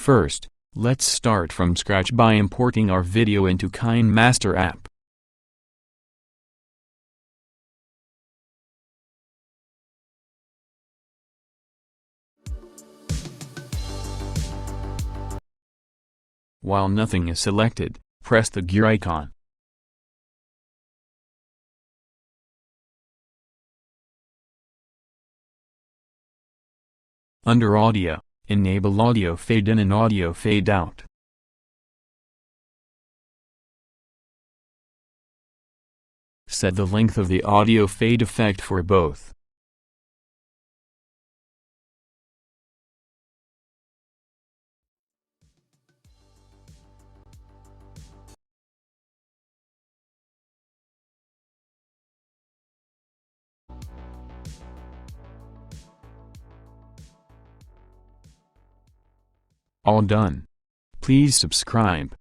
First, let's start from scratch by importing our video into KineMaster app. While nothing is selected, press the gear icon. Under Audio, enable Audio Fade In and Audio Fade Out. Set the length of the audio fade effect for both. All done. Please subscribe.